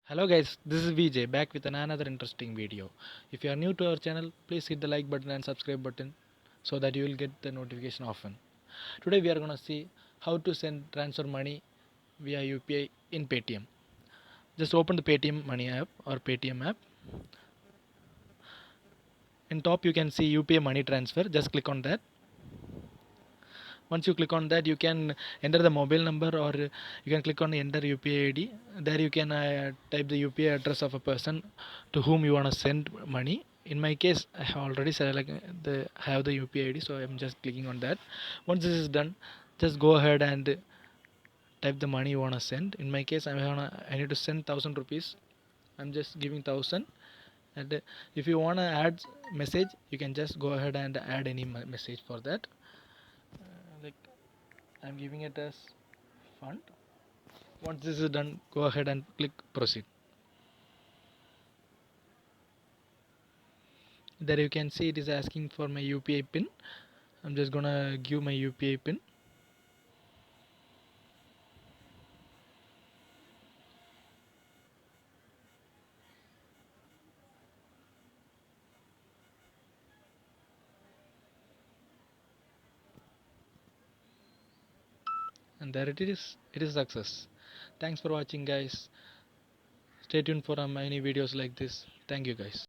Hello guys, this is Vijay back with another interesting video. If you are new to our channel, please hit the like button and subscribe button so that you will get the notification often. Today we are going to see how to send transfer money via UPI in Paytm. Just open the Paytm money app or Paytm app. In top you can see UPI money transfer. Just click on that. Once you click on that, you can enter the mobile number or you can click on enter UPI ID. There you can type the UPI address of a person to whom you want to send money. In my case, I have already have the UPI ID, so I'm just clicking on that. Once this is done, just go ahead and type the money you want to send. In my case, I need to send 1,000 rupees. I'm just giving 1,000. And if you want to add message, you can just go ahead and add any message for that. Like I'm giving it as fund. Once this is done, go ahead and click proceed. There you can see it is asking for my UPI pin. I'm just gonna give my UPI pin. And there it is. It is success. Thanks for watching guys. Stay tuned for many videos like this. Thank you guys.